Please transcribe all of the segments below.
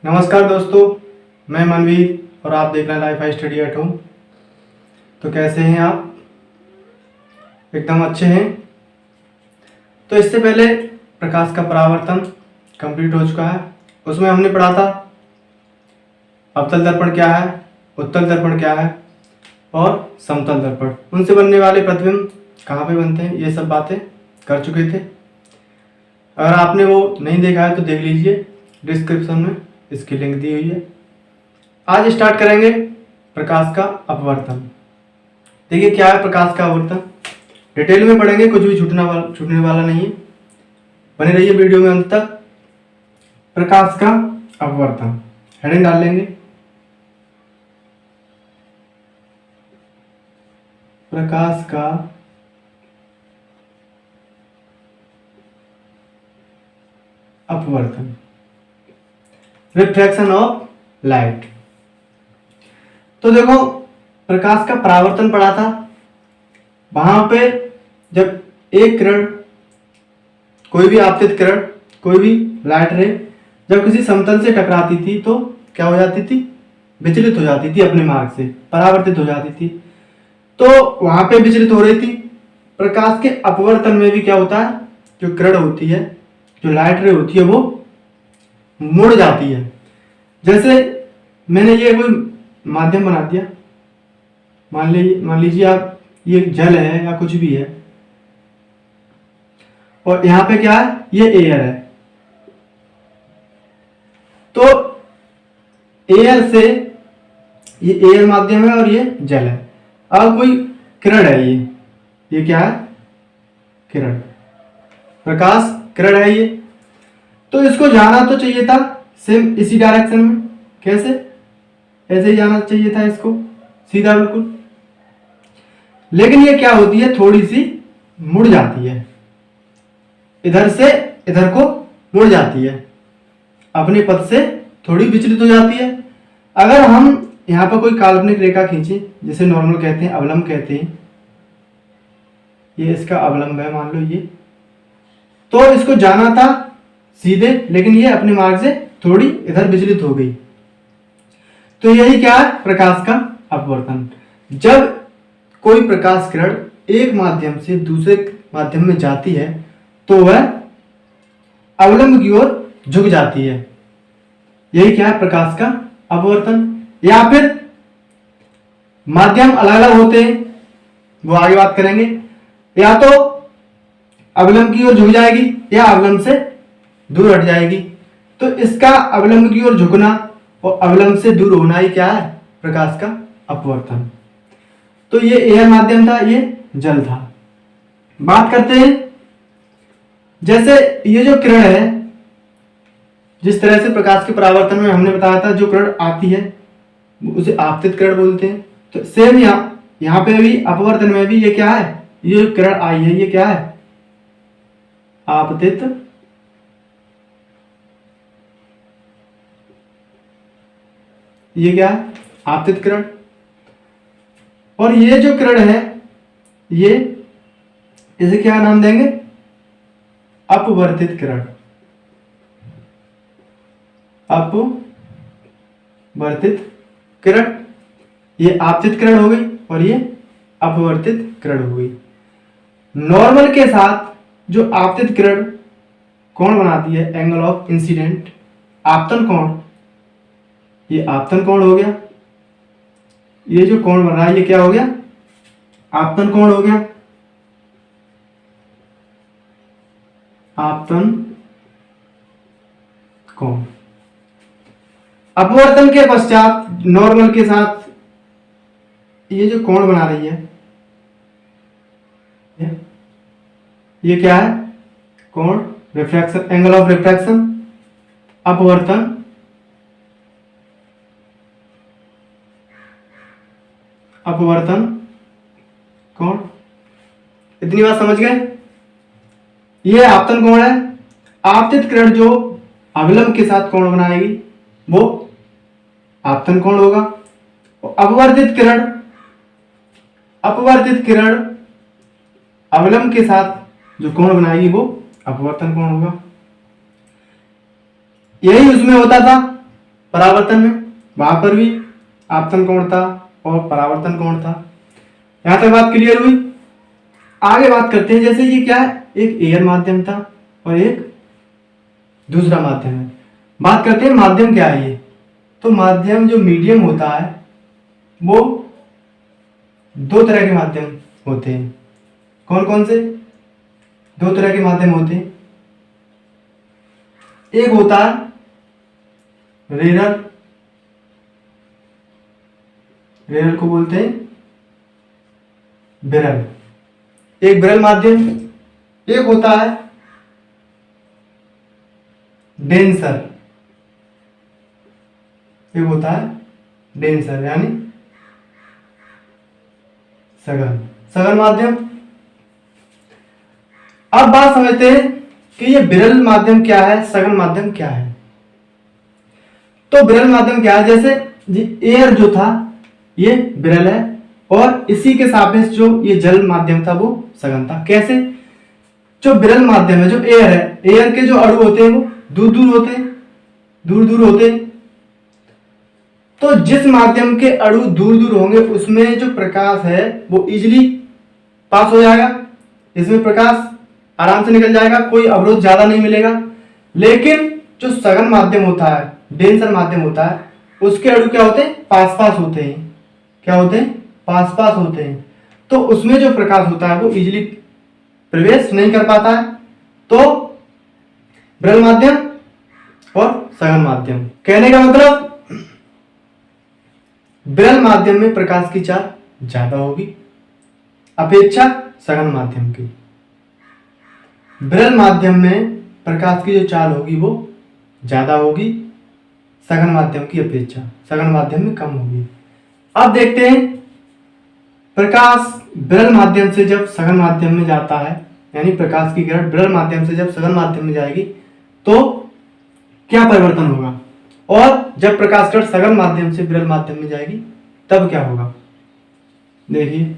नमस्कार दोस्तों, मैं मनवीर और आप देख रहे हैं लाइफ स्टडी एट होम। तो कैसे हैं आप? एकदम अच्छे हैं। तो इससे पहले प्रकाश का परावर्तन कंप्लीट हो चुका है। उसमें हमने पढ़ा था अवतल दर्पण क्या है, उत्तल दर्पण क्या है और समतल दर्पण, उनसे बनने वाले प्रतिबिंब कहाँ पे बनते हैं, ये सब बातें कर चुके थे। अगर आपने वो नहीं देखा है तो देख लीजिए, डिस्क्रिप्शन में इसकी लिंक दी हुई है। आज स्टार्ट करेंगे प्रकाश का अपवर्तन। देखिए क्या है प्रकाश का अपवर्तन, डिटेल में पढ़ेंगे, कुछ भी छूटने वाला नहीं है। बने रहिए वीडियो में अंत तक। प्रकाश का अपवर्तन हेडिंग डाल लेंगे, प्रकाश का अपवर्तन, रिफ्रैक्शन ऑफ लाइट। तो देखो प्रकाश का परावर्तन पढ़ा था। वहां पे जब एक किरण, कोई भी आपतित किरण, कोई भी लाइट रे जब किसी समतल से टकराती थी तो क्या हो जाती थी? विचलित हो जाती थी, अपने मार्ग से परावर्तित हो जाती थी। तो वहां पे विचलित हो रही थी। प्रकाश के अपवर्तन में भी क्या होता है, जो किरण होती है, जो लाइट रे होती है, वो मुड़ जाती है। जैसे मैंने ये कोई माध्यम बना दिया, मान लीजिए आप, ये जल है या कुछ भी है, और यहां पे क्या है, ये एयर है। तो एयर से, ये एयर माध्यम है और ये जल है। अब कोई किरण है, ये क्या है? किरण, प्रकाश किरण है ये। तो इसको जाना तो चाहिए था सेम इसी डायरेक्शन में। कैसे? ऐसे ही जाना चाहिए था इसको, सीधा बिल्कुल। लेकिन ये क्या होती है, थोड़ी सी मुड़ जाती है, इधर से इधर को मुड़ जाती है, अपने पथ से थोड़ी विचलित हो जाती है। अगर हम यहां पर कोई काल्पनिक रेखा खींचे, जिसे नॉर्मल कहते हैं, अवलंब कहते हैं, ये इसका अवलंब है मान लो ये, तो इसको जाना था सीधे, लेकिन ये अपने मार्ग से थोड़ी इधर विचलित हो गई। तो यही क्या है, प्रकाश का अपवर्तन। जब कोई प्रकाश किरण एक माध्यम से दूसरे माध्यम में जाती है तो वह अवलंब की ओर झुक जाती है। यही क्या है, प्रकाश का अपवर्तन। या फिर माध्यम अलग अलग होते हैं, वो आगे बात करेंगे। या तो अवलंब की ओर झुक जाएगी या अवलंब से दूर हट जाएगी। तो इसका अवलंब की ओर झुकना और अवलंब से दूर होना ही क्या है, प्रकाश का अपवर्तन। तो ये एयर माध्यम था, ये जल था। बात करते हैं, जैसे ये जो किरण है, जिस तरह से प्रकाश के परावर्तन में हमने बताया था, जो किरण आती है उसे आपतित किरण बोलते हैं। तो सेम यहाँ पे भी अपवर्तन में भी ये क्या है, ये किरण आई है, ये क्या है, आपतित। ये क्या है, आपतित किरण। और ये जो किरण है, ये इसे क्या नाम देंगे, अपवर्तित किरण। अपवर्तित किरण, ये आपतित किरण हो गई और ये अपवर्तित किरण हो गई। नॉर्मल के साथ जो आपतित किरण कोण बनाती है, एंगल ऑफ इंसिडेंट, आपतन कोण, ये आपतन कोण हो गया। ये जो कोण बन रहा है, ये क्या हो गया, आपतन कोण हो गया। आपतन कोण। अपवर्तन के पश्चात नॉर्मल के साथ ये जो कोण बना रही है, ये क्या है, कोण, रिफ्रैक्शन, एंगल ऑफ रिफ्रैक्शन, अपवर्तन, अपवर्तन कोण। इतनी बात समझ गए? ये आपतन कोण है। आपतित किरण जो अवलंब के साथ कोण बनाएगी वो आपतन कोण होगा। अपवर्तित किरण, अपवर्तित किरण अवलंब के साथ जो कोण बनाएगी वो अपवर्तन कोण होगा। यही उसमें होता था परावर्तन में, वहां पर भी आपतन कोण था और परावर्तन कोण था। यहां तक बात क्लियर हुई। आगे बात करते हैं, जैसे ये क्या है, एक एयर माध्यम था और एक दूसरा माध्यम है। बात करते हैं माध्यम क्या है ये। तो माध्यम जो मीडियम होता है वो दो तरह के माध्यम होते हैं। कौन कौन से? दो तरह के माध्यम होते हैं। एक होता है रेरर, रेरर को बोलते हैं विरल, एक विरल माध्यम। एक होता है डेंसर, एक होता है डेंसर यानी सघन, सघन माध्यम। अब बात समझते हैं कि ये विरल माध्यम क्या है, सघन माध्यम क्या है। तो विरल माध्यम क्या है, जैसे एयर जो था ये विरल है और इसी के सापेक्ष जो ये जल माध्यम था वो सघन था। कैसे? जो विरल माध्यम है, जो एयर है, एयर के जो अणु होते हैं वो दूर दूर होते हैं, दूर दूर होते हैं। तो जिस माध्यम के अणु दूर दूर होंगे उसमें जो प्रकाश है वो इजीली पास हो जाएगा, इसमें प्रकाश आराम से निकल जाएगा, कोई अवरोध ज्यादा नहीं मिलेगा। लेकिन जो सघन माध्यम होता है, डेंसर माध्यम होता है, उसके अणु क्या होते हैं, पास पास होते हैं। क्या होते हैं? पास पास होते हैं। तो उसमें जो प्रकाश होता है वो इजीली प्रवेश नहीं कर पाता है। तो विरल माध्यम और सघन माध्यम, कहने का मतलब विरल माध्यम में प्रकाश की चाल ज्यादा होगी अपेक्षा सघन माध्यम की। विरल माध्यम में प्रकाश की जो चाल होगी वो ज्यादा होगी सघन माध्यम की अपेक्षा, सघन माध्यम में कम होगी। अब देखते हैं प्रकाश विरल माध्यम से जब सघन माध्यम में जाता है, यानी प्रकाश की किरण विरल माध्यम से जब सघन माध्यम में जाएगी तो क्या परिवर्तन होगा, और जब प्रकाश किरण सघन माध्यम से विरल माध्यम में जाएगी तब क्या होगा। देखिए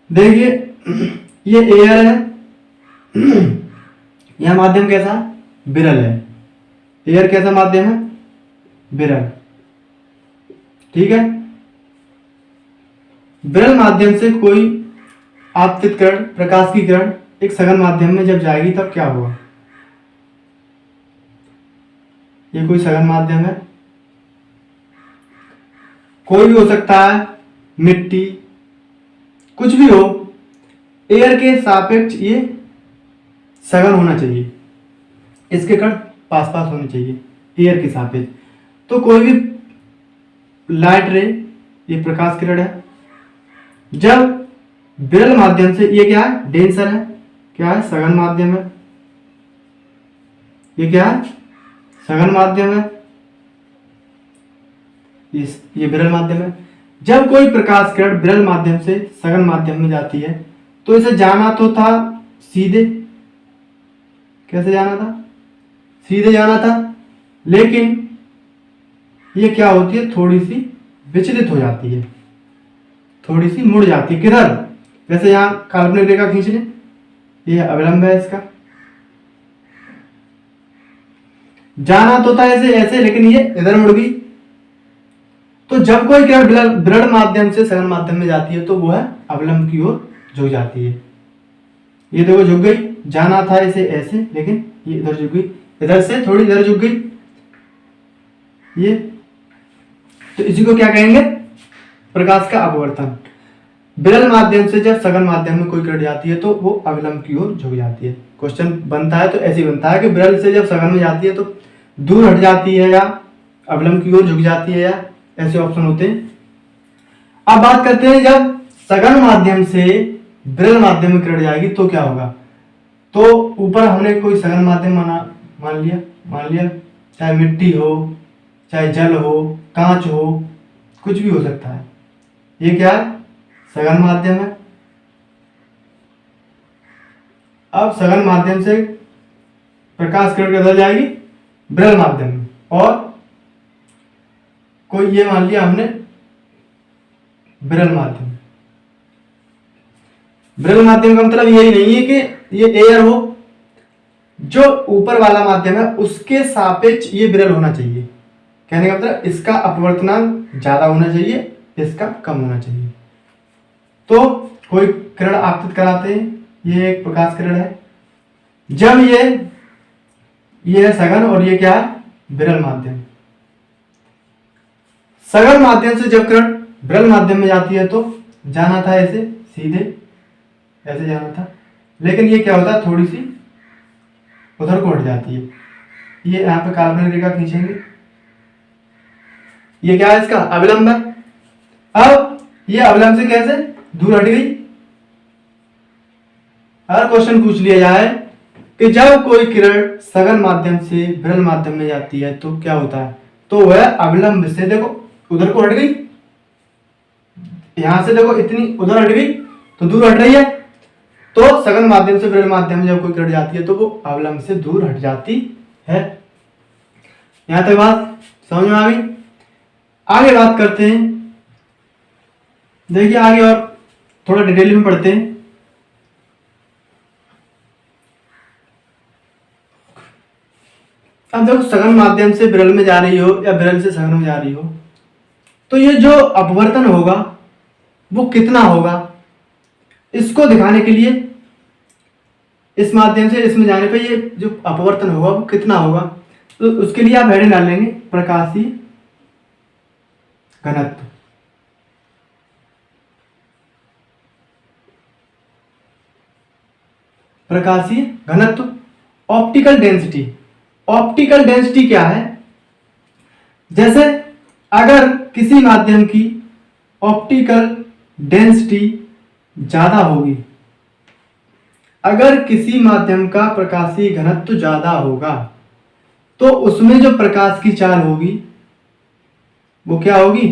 देखिए ये एयर है, यह माध्यम कैसा है, विरल है। एयर कैसा माध्यम है, विरल, ठीक है। विरल माध्यम से कोई आपतित किरण, प्रकाश की किरण एक सघन माध्यम में जब जाएगी तब क्या होगा। ये कोई सघन माध्यम है, कोई भी हो सकता है, मिट्टी, कुछ भी हो, एयर के सापेक्ष ये सघन होना चाहिए, इसके कण पास पास होने चाहिए एयर के सापेक्ष। तो कोई भी लाइट रे, ये प्रकाश किरण है, जब विरल माध्यम से, ये क्या है, डेंसर है, क्या है, सघन माध्यम है, ये क्या है, सघन माध्यम है, ये विरल माध्यम है। जब कोई प्रकाश किरण विरल माध्यम से सघन माध्यम में जाती है तो इसे जाना तो था सीधे, कैसे जाना था, सीधे जाना था, लेकिन ये क्या होती है, थोड़ी सी विचलित हो जाती है, थोड़ी सी मुड़ जाती है। किधर? जैसे यहां काल्पनिक रेखा खींच लें, ये अवलंब है इसका, जाना तो था ऐसे ऐसे, लेकिन ये इधर मुड़ गई। तो जब कोई किरण विरल माध्यम से सघन माध्यम में जाती है तो वो है अवलंब की ओर झुक जाती है। ये देखो झुक गई, जाना था इसे ऐसे, लेकिन ये इधर झुक गई, इधर से थोड़ी इधर झुक गई ये। तो इसी को क्या कहेंगे, प्रकाश का अपवर्तन। विरल माध्यम से जब सघन माध्यम में कोई किरण जाती है तो वो अवलंब की ओर झुक जाती है। क्वेश्चन बनता है तो ऐसे ही बनता है कि विरल से जब सघन में जाती है तो दूर हट जाती है या अवलंब की ओर झुक जाती है, या ऐसे ऑप्शन होते हैं। अब बात करते हैं जब सघन माध्यम से विरल माध्यम में किरण जाएगी तो क्या होगा। तो ऊपर हमने कोई सघन माध्यम मान लिया, चाहे मिट्टी हो, चाहे जल हो, कांच हो, कुछ भी हो सकता है। ये क्या है, सघन माध्यम है। अब सघन माध्यम से प्रकाश किरण किधर जाएगी, विरल माध्यम में। और कोई ये मान लिया हमने विरल माध्यम। विरल माध्यम का मतलब यही नहीं है कि ये एयर हो, जो ऊपर वाला माध्यम है उसके सापेक्ष ये विरल होना चाहिए। कहने का मतलब इसका अपवर्तनांक ज्यादा होना चाहिए, इसका कम होना चाहिए। तो कोई किरण आपतित कराते हैं, ये एक प्रकाश किरण है, जब ये है सघन और ये क्या है, विरल माध्यम। सघन माध्यम से जब किरण विरल माध्यम में जाती है तो जाना था ऐसे सीधे, ऐसे जाना था, लेकिन ये क्या होता है, थोड़ी सी उधर को हट जाती है। ये यहाँ पे काल्पनिक रेखा खींचेंगे, ये क्या है, इसका अविलंब है। अब ये अविलंब से कैसे दूर हट गई। हर क्वेश्चन पूछ लिया जाए कि जब कोई किरण सघन माध्यम से विरल माध्यम में जाती है तो क्या होता है, तो वह अविलंब से देखो उधर को हट गई, यहां से देखो इतनी उधर हट गई तो दूर हट रही है। तो सघन माध्यम से विरल माध्यम में जब कोई किरण जाती है तो वो अविलंब से दूर हट जाती है। यहां तक बात समझ में आ गई। आगे बात करते हैं, देखिए आगे और थोड़ा डिटेल में पढ़ते हैं। अब देखो सघन माध्यम से विरल में जा रही हो या विरल से सघन में जा रही हो, तो ये जो अपवर्तन होगा वो कितना होगा, इसको दिखाने के लिए इस माध्यम से इसमें जाने पे ये जो अपवर्तन होगा वो कितना होगा, तो उसके लिए आप हेडिंग डाल लेंगे प्रकाशीय घनत्व। प्रकाशीय घनत्व, ऑप्टिकल डेंसिटी। ऑप्टिकल डेंसिटी क्या है, जैसे अगर किसी माध्यम की ऑप्टिकल डेंसिटी ज्यादा होगी, अगर किसी माध्यम का प्रकाशीय घनत्व ज्यादा होगा तो उसमें जो प्रकाश की चाल होगी वो क्या होगी,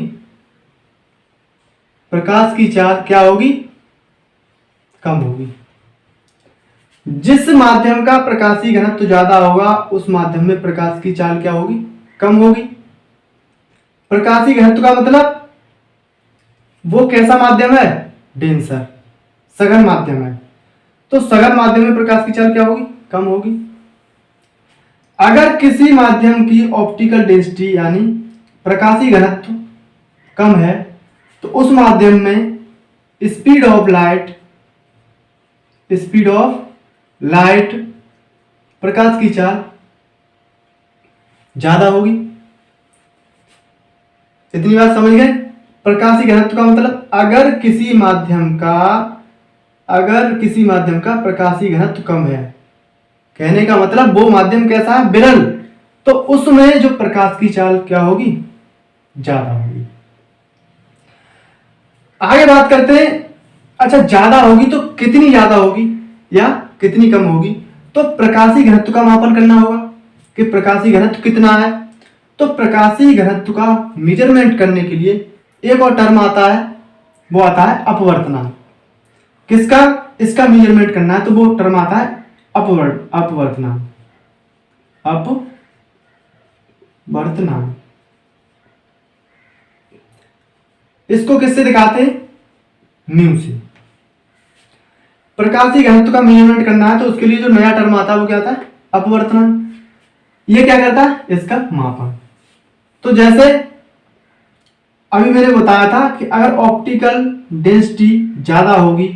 प्रकाश की चाल क्या होगी, कम होगी। जिस माध्यम का प्रकाशीय घनत्व ज्यादा होगा उस माध्यम में प्रकाश की चाल क्या होगी, कम होगी। प्रकाशीय घनत्व का मतलब वो कैसा माध्यम है, डेंसर, सघन माध्यम है, तो सघन माध्यम में प्रकाश की चाल क्या होगी, कम होगी। अगर किसी माध्यम की ऑप्टिकल डेंसिटी यानी प्रकाशीय घनत्व कम है तो उस माध्यम में स्पीड ऑफ लाइट प्रकाश की चाल ज्यादा होगी। इतनी बात समझ गए। प्रकाशीय घनत्व का मतलब अगर किसी माध्यम का प्रकाशीय घनत्व कम है, कहने का मतलब वो माध्यम कैसा है, विरल, तो उसमें जो प्रकाश की चाल क्या होगी, ज्यादा होगी। आगे बात करते हैं, अच्छा ज्यादा होगी तो कितनी ज्यादा होगी या कितनी कम होगी, तो प्रकाशीय घनत्व का मापन करना होगा कि प्रकाशीय घनत्व कितना है। तो प्रकाशीय घनत्व का मेजरमेंट करने के लिए एक और टर्म आता है, वो आता है अपवर्तनांक। किसका, इसका मेजरमेंट करना है तो वो टर्म आता है अपवर्तनांक। इसको किससे दिखाते हैं, म्यू से। प्रकाशीय घनत्व का मेजरमेंट करना है तो उसके लिए जो नया टर्म आता है वो क्या आता है, अपवर्तनांक। ये क्या करता है, इसका मापन। तो जैसे अभी मैंने बताया था कि अगर ऑप्टिकल डेंसिटी ज्यादा होगी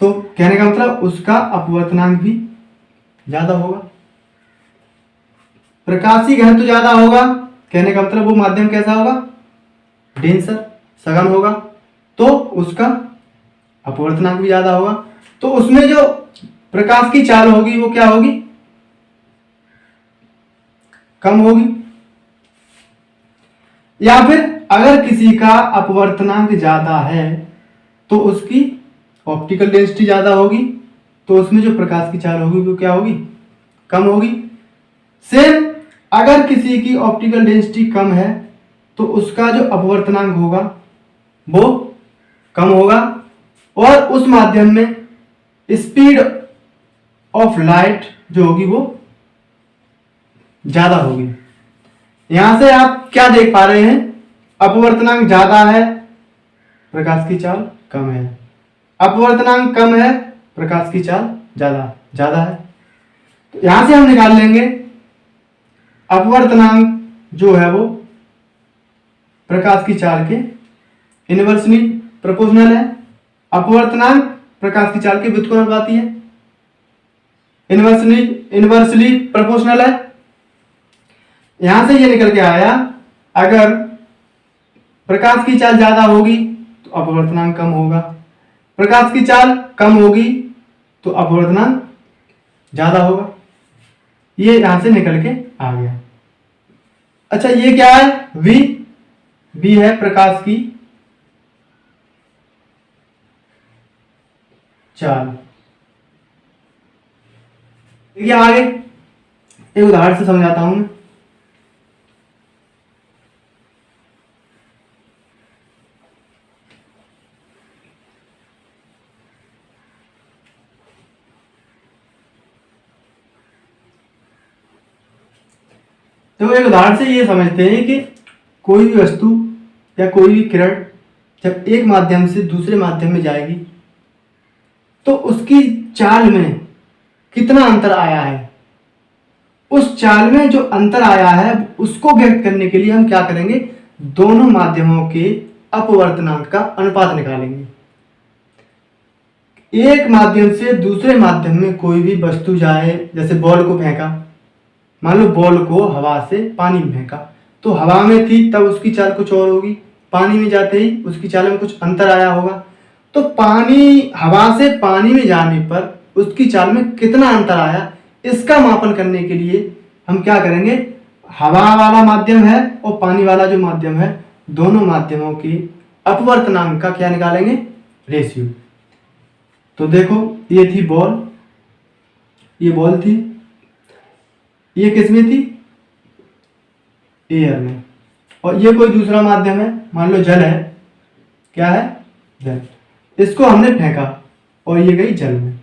तो कहने का मतलब उसका अपवर्तनांक भी ज्यादा होगा। प्रकाशीय घनत्व ज्यादा होगा, कहने का मतलब वो माध्यम कैसा होगा, डेंसर, सघन होगा, तो उसका अपवर्तनांक भी ज्यादा होगा। तो उसमें जो प्रकाश की चाल होगी वो क्या होगी, कम होगी। या फिर अगर किसी का अपवर्तनांक ज्यादा है तो उसकी ऑप्टिकल डेंसिटी ज्यादा होगी, तो उसमें जो प्रकाश की चाल होगी वो क्या होगी, कम होगी। सेम अगर किसी की ऑप्टिकल डेंसिटी कम है तो उसका जो अपवर्तनांक होगा वो कम होगा और उस माध्यम में स्पीड ऑफ लाइट जो होगी वो ज्यादा होगी। यहां से आप क्या देख पा रहे हैं, अपवर्तनांक ज्यादा है प्रकाश की चाल कम है। अपवर्तनांक कम है, प्रकाश की चाल ज्यादा है। तो यहां से हम निकाल लेंगे अपवर्तनांक जो है वो प्रकाश की चाल के इनवर्सली प्रोपोर्शनल है। अपवर्तनांक प्रकाश की चाल के व्युत्क्रमानुपाती है, इनवर्सली प्रोपोर्शनल है। यहां से ये निकल के आया, अगर प्रकाश की चाल ज्यादा होगी तो अपवर्तनांक कम होगा, प्रकाश की चाल कम होगी तो अपवर्तनांक ज्यादा होगा। ये यहां से निकल के आ गया। अच्छा, ये क्या है? v है प्रकाश की चाल। देखिए आगे एक उदाहरण से समझाता हूं मैं। तो एक उदाहरण से ये समझते हैं कि कोई भी वस्तु या कोई भी किरण जब एक माध्यम से दूसरे माध्यम में जाएगी तो उसकी चाल में कितना अंतर आया है, उस चाल में जो अंतर आया है उसको व्यक्त करने के लिए हम क्या करेंगे, दोनों माध्यमों के अपवर्तनांक का अनुपात निकालेंगे। एक माध्यम से दूसरे माध्यम में कोई भी वस्तु जाए, जैसे बॉल को फेंका, मान लो बॉल को हवा से पानी में फेंका, तो हवा में थी तब उसकी चाल कुछ और होगी, पानी में जाते ही उसकी चाल में कुछ अंतर आया होगा। तो हवा से पानी में जाने पर उसकी चाल में कितना अंतर आया, इसका मापन करने के लिए हम क्या करेंगे, हवा वाला माध्यम है और पानी वाला जो माध्यम है, दोनों माध्यमों की अपवर्तनांक का क्या निकालेंगे, रेशियो। तो देखो ये थी बॉल, ये बॉल थी, ये किस में थी, एयर में, और ये कोई दूसरा माध्यम है, मान लो जल है, क्या है, जल। इसको हमने फेंका और ये गई जल में।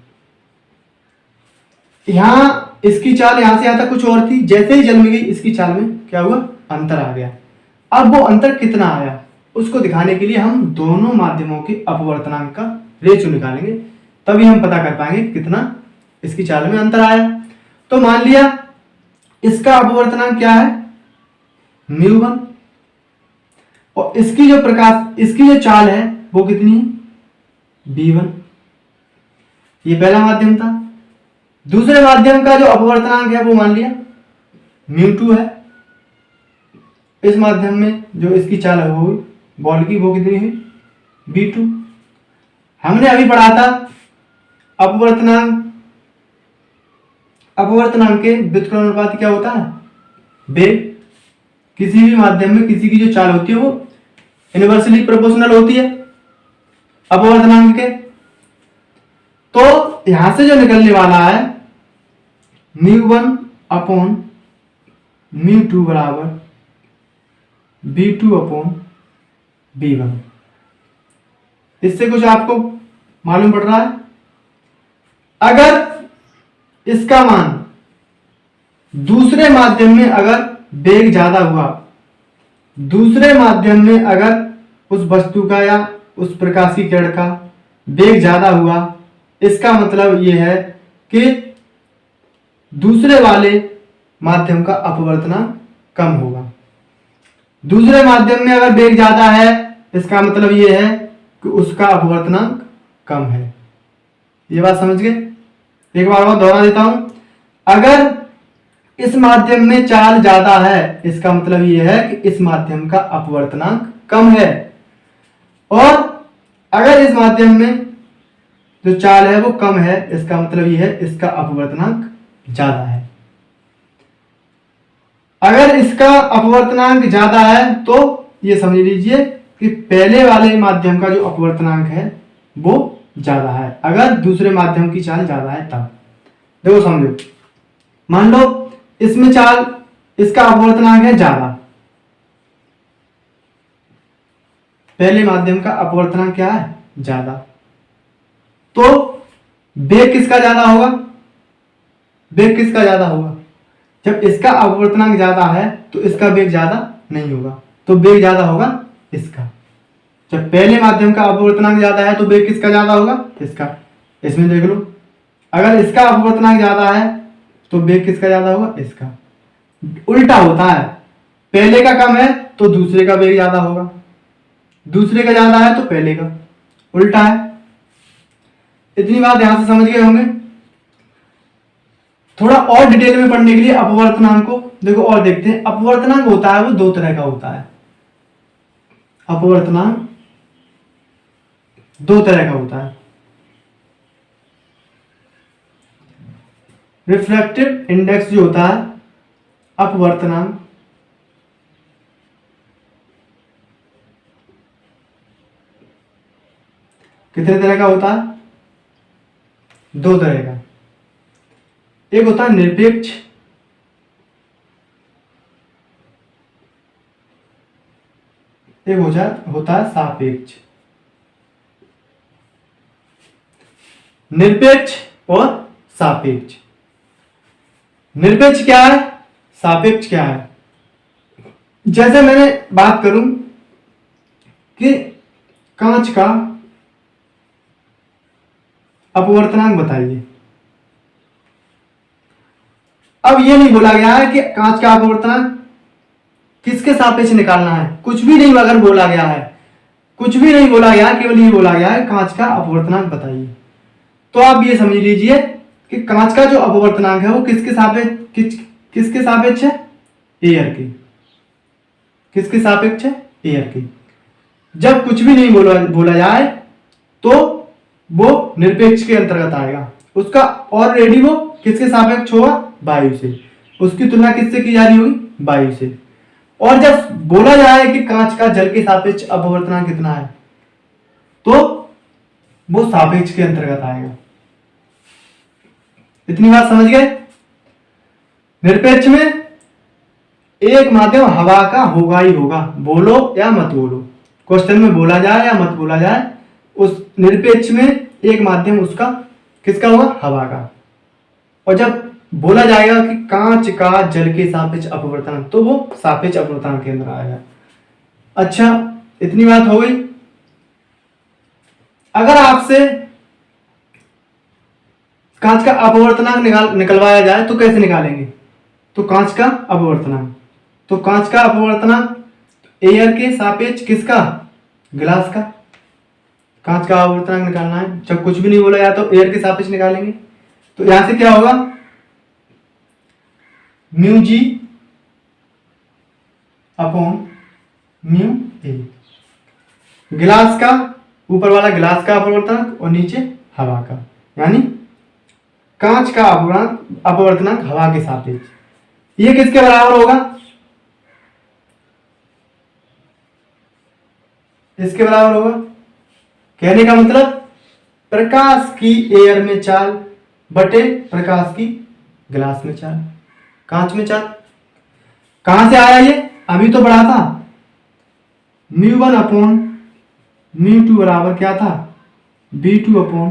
यहां इसकी चाल यहां से यहां तक कुछ और थी, जैसे ही जल में गई इसकी चाल में क्या हुआ, अंतर आ गया। अब वो अंतर कितना आया उसको दिखाने के लिए हम दोनों माध्यमों के अपवर्तनांक का रेशियो निकालेंगे, तभी हम पता कर पाएंगे कितना इसकी चाल में अंतर आया। तो मान लिया इसका अपवर्तनांक क्या है, μ1, और इसकी जो चाल है वो कितनी है, v1। ये पहला माध्यम था। दूसरे माध्यम का जो अपवर्तनांक है वो मान लिया μ2 है। इस माध्यम में जो इसकी चाल हुई बॉल की वो कितनी हुई, v2। हमने अभी पढ़ा था अपवर्तनांक के व्युत्क्रमानुपाती क्या होता है, वेग। किसी भी माध्यम में किसी की जो चाल होती है वो इनवर्सली प्रोपोर्शनल होती है अपवर्तनांक के। तो यहां से जो निकलने वाला है μ1 अपॉन μ2 बराबर v2 अपॉन v1। इससे कुछ आपको मालूम पड़ रहा है, अगर इसका मान दूसरे माध्यम में अगर वेग ज्यादा हुआ, दूसरे माध्यम में अगर उस वस्तु का या उस प्रकाश की किरण का वेग ज्यादा हुआ, इसका मतलब यह है कि दूसरे वाले माध्यम का अपवर्तनांक कम होगा। दूसरे माध्यम में अगर वेग ज्यादा है इसका मतलब यह है कि उसका अपवर्तनांक कम है। ये बात समझ गए? एक बार और दोहरा देता हूं, अगर इस माध्यम में चाल ज्यादा है इसका मतलब यह है कि इस माध्यम का अपवर्तनांक कम है, और अगर इस माध्यम में जो चाल है वो कम है इसका मतलब यह है इसका अपवर्तनांक ज्यादा है। अगर इसका अपवर्तनांक ज्यादा है तो ये समझ लीजिए कि पहले वाले माध्यम का जो अपवर्तनांक है वो ज्यादा है, अगर दूसरे माध्यम की चाल ज्यादा है तब। देखो समझो, मान लो इसमें चाल, इसका अपवर्तनांक है ज्यादा, पहले माध्यम का अपवर्तनांक क्या है, ज्यादा, तो वेग किसका ज्यादा होगा, वेग किसका ज्यादा होगा, जब इसका अपवर्तनांक ज्यादा है तो इसका वेग ज्यादा नहीं होगा, तो वेग ज्यादा होगा इसका। जब पहले माध्यम का अपवर्तनांक ज्यादा है तो वेग किसका ज्यादा होगा, इसका। इसमें देख लो, अगर इसका अपवर्तनांक ज्यादा है तो वेग किसका ज्यादा होगा, इसका। उल्टा होता है, पहले का कम है तो दूसरे का वेग ज्यादा होगा, दूसरे का ज्यादा है तो पहले का, उल्टा है। इतनी बात यहां से समझ गए होंगे। थोड़ा और डिटेल में पढ़ने के लिए अपवर्तनांक को देखो और देखते हैं। अपवर्तनांक होता है वो दो तरह का होता है, अपवर्तनांक दो तरह का होता है। रिफ्रैक्टिव इंडेक्स जो होता है अपवर्तनांक, कितने तरह का होता है, दो तरह का। एक होता है निरपेक्ष, एक होता है सापेक्ष। निरपेक्ष और सापेक्ष। निरपेक्ष क्या है, सापेक्ष क्या है। जैसे मैंने बात करूं कि कांच का अपवर्तनांक बताइए। अब ये नहीं बोला गया है कि कांच का अपवर्तनांक किसके सापेक्ष निकालना है, कुछ भी नहीं अगर बोला गया है, कुछ भी नहीं बोला गया, केवल ये बोला गया है कांच का अपवर्तनांक बताइए। तो आप ये समझ लीजिए कि कांच का जो अपवर्तनांक है वो किसके सापेक्ष है, एयर के। किसके सापेक्ष है, एयर के। जब कुछ भी नहीं बोला जाए तो वो निरपेक्ष के अंतर्गत आएगा, उसका ऑलरेडी वो किसके सापेक्ष होगा, वायु से। उसकी तुलना किससे की जा रही होगी, वायु से। और जब बोला जाए कि कांच का जल के सापेक्ष अपवर्तनांक कितना है तो वो सापेक्ष के अंतर्गत आएगा। इतनी बात समझ गए। निरपेक्ष में एक माध्यम हवा का होगा ही होगा, बोलो या मत बोलो, क्वेश्चन में बोला जाए या मत बोला जाए, उस निरपेक्ष में एक माध्यम उसका किसका होगा, हवा का। और जब बोला जाएगा कि कांच का जल के सापेक्ष अपवर्तनांक तो वो सापेक्ष अपवर्तनांक के अंदर आएगा। अच्छा, इतनी बात हो गई। अगर आपसे कांच का अपवर्तनांक निकलवाया जाए तो कैसे निकालेंगे, तो कांच का अपवर्तनांक, तो कांच का अपवर्तनांक एयर के सापेक्ष किसका, ग्लास का। कांच का अपवर्तनांक निकालना है, जब कुछ भी नहीं बोला जाए तो एयर के सापेक्ष निकालेंगे। तो यहां से क्या होगा, mu G upon mu A. गिलास का, ऊपर वाला गिलास का अपवर्तनांक और नीचे हवा का, यानी कांच का अपवर्तनांक हवा के सापेक्ष। ये किसके बराबर होगा, इसके बराबर होगा। कहने का मतलब प्रकाश की एयर में चाल बटे प्रकाश की गिलास में चाल, कांच में चाल। कहां से आया ये, अभी तो बढ़ा था, μ1 अपॉन μ2 बराबर क्या था, b2 अपॉन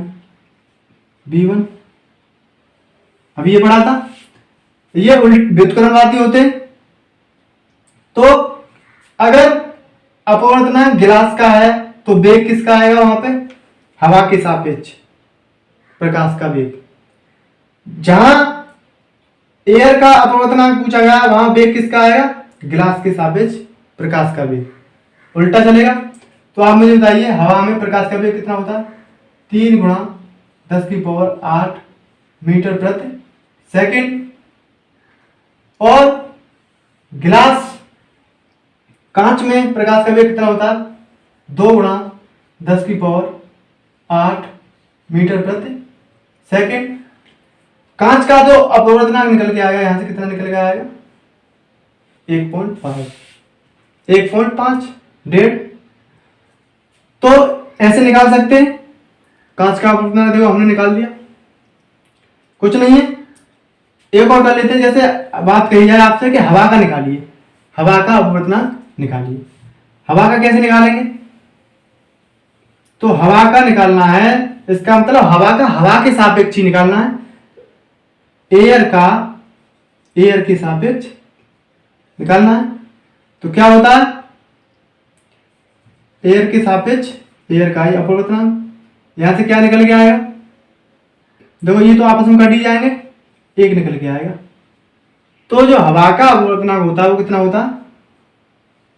b1। अभी ये बढ़ा था, ये व्युत्क्रमवादी होते। तो अगर अपवर्तनांक गिलास का है तो वेग किसका आएगा वहां पे, हवा के सापेक्ष प्रकाश का वेग। जहां एयर का अपवर्तनांक पूछा गया वहां वेग किसका आएगा, गिलास के सापेक्ष प्रकाश का वेग। उल्टा चलेगा। तो आप मुझे बताइए हवा में प्रकाश का वेग कितना होता है, 3 गुणा 10⁸ मीटर प्रति सेकंड। और गिलास कांच में प्रकाश का वेग कितना होता है, 2 गुणा 10⁸ मीटर प्रति सेकंड। कांच का जो अपवर्तनांक निकल के आएगा, यहां से कितना निकल के आएगा, 1.5 1.5 तो ऐसे निकाल सकते हैं। कांच का अपवर्तनांक देखो हमने निकाल दिया, कुछ नहीं है। एक और कर लेते हैं, जैसे बात कही जाए आपसे कि हवा का निकालिए, हवा का अपवर्तनांक निकालिए। हवा का कैसे निकालेंगे, तो हवा का निकालना है, इसका मतलब हवा का हवा के सापेक्ष ही निकालना है, एयर का एयर के सापेक्ष निकालना है। तो क्या होता है, एयर के सापेक्ष एयर का ही अपवर्तनांक। यहां से क्या निकल के आएगा, देखो ये तो आपस में कट ही जाएंगे, एक निकल के आएगा। तो जो हवा का अपवर्तनांक होता है वो कितना होता है,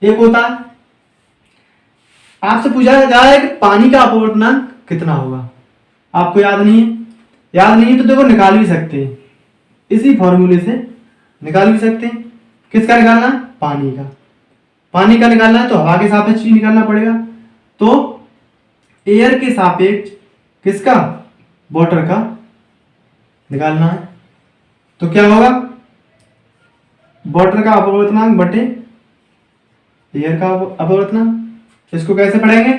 एक होता है। आपसे पूछा जा रहा है कि पानी का अपवर्तनांक कितना होगा, आपको याद नहीं है, याद नहीं है तो देखो निकाल भी सकते हैं, इसी फॉर्मूले से निकाल भी सकते हैं। किसका निकालना है, पानी का। पानी का निकालना है तो हवा के सापेक्ष ही निकालना पड़ेगा। तो एयर के सापेक्ष किसका, वाटर का निकालना है। तो क्या होगा, वाटर का अपवर्तनांक बटे एयर का अपवर्तनांक। इसको कैसे पढ़ेंगे,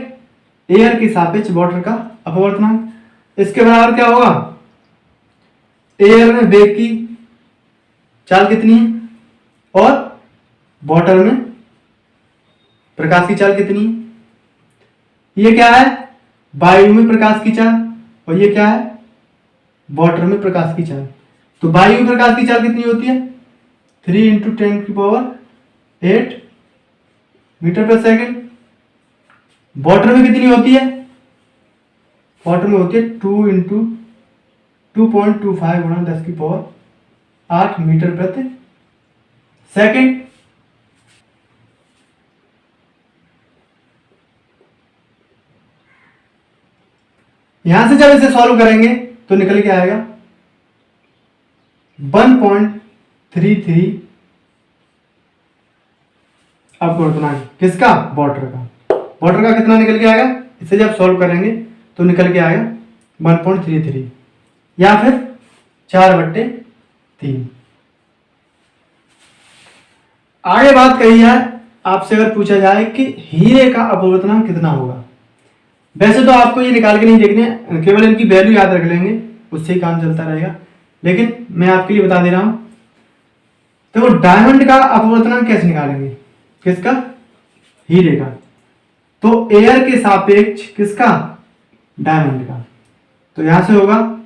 एयर के सापेक्ष वाटर का अपवर्तनांक। इसके बराबर क्या होगा, एयर में वेग की चाल कितनी है और वाटर में प्रकाश की चाल कितनी है। ये क्या है, वायु में प्रकाश की चाल, और ये क्या है, वाटर में प्रकाश की चाल। तो वायु में प्रकाश की चाल कितनी होती है, 3 × 10⁸ मीटर पर सेकेंड। वाटर में कितनी होती है, वाटर में होती है 2 × 2.25 × 10⁸ मीटर प्रति सेकेंड। यहां से जब इसे सॉल्व करेंगे तो निकल के आएगा 1.33 अपवर्तनांक किसका, वाटर का। वाटर का कितना निकल के आएगा, इसे जब सॉल्व करेंगे तो निकल के आएगा 1.33 या फिर 4/3। आगे बात कही जाए, आपसे अगर पूछा जाए कि हीरे का अपवर्तनांक कितना होगा, वैसे तो आपको ये निकाल के नहीं देखने, केवल इनकी वैल्यू याद रख लेंगे, उससे ही काम चलता रहेगा। लेकिन मैं आपके लिए बता दे रहा हूं, तो डायमंड का अपवर्तनांक कैसे निकालेंगे, किसका, हीरे का। तो एयर के सापेक्ष किसका, डायमंड का। तो यहां से होगा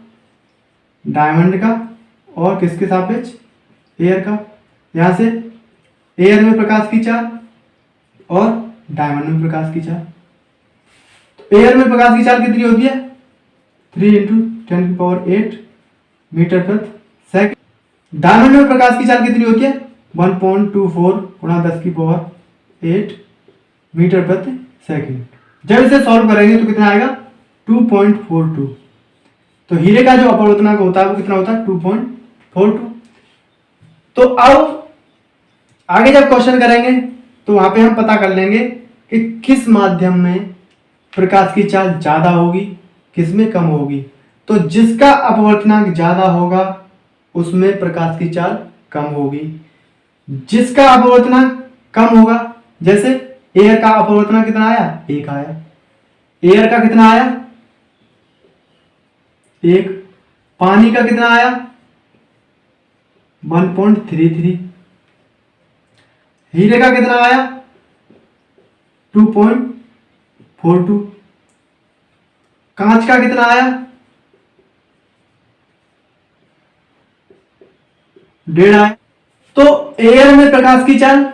डायमंड का और किसके सापेक्ष, एयर का। यहां से एयर में प्रकाश की चाल और डायमंड में प्रकाश की चाल। तो एयर में प्रकाश की चाल कितनी होती है, 3 × 10⁸ मीटर प्रति सेकंड। डायमंड में प्रकाश की चाल कितनी होती है, 1.24 × 10⁸ मीटर प्रति सेकंड। जब इसे सॉल्व करेंगे तो कितना आएगा, 2.42। तो हीरे का जो अपवर्तनांक होता है वो कितना होता है, 2.42। तो अब आगे जब क्वेश्चन करेंगे तो वहां पे हम पता कर लेंगे कि किस माध्यम में प्रकाश की चाल ज्यादा होगी, किसमें कम होगी। तो जिसका अपवर्तनांक ज्यादा होगा उसमें प्रकाश की चाल कम होगी। जिसका अपवर्तनांक कम होगा, जैसे एयर का अपवर्तनांक कितना आया, 1 आया। एयर का कितना आया, 1। पानी का कितना आया, 1.33। हीरे का कितना आया, 2.42। कांच का कितना आया, 1.5 आया। तो एयर में प्रकाश की चाल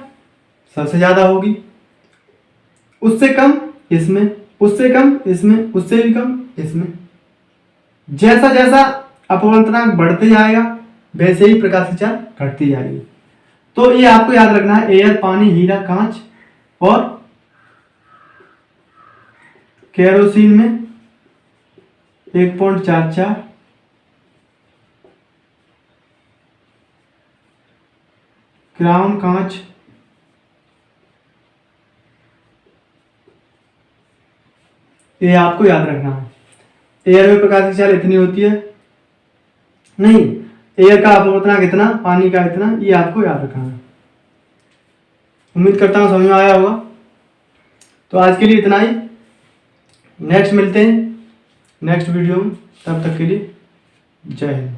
सबसे ज्यादा होगी, उससे कम इसमें, उससे कम इसमें, उससे भी कम इसमें। जैसा जैसा अपवर्तनांक बढ़ते जाएगा वैसे ही प्रकाश की चाल घटती जाएगी। तो ये आपको याद रखना है, एयर, पानी, हीरा, कांच और केरोसिन में 1.44, क्राउन, कांच, ये आपको याद रखना है। एयर में प्रकाश की चाल इतनी होती है, नहीं, एयर का अपवर्तनांक इतना, पानी का इतना, ये आपको याद रखना है। उम्मीद करता हूं समझ में आया होगा। तो आज के लिए इतना ही, नेक्स्ट मिलते हैं नेक्स्ट वीडियो में, तब तक के लिए जय हिंद।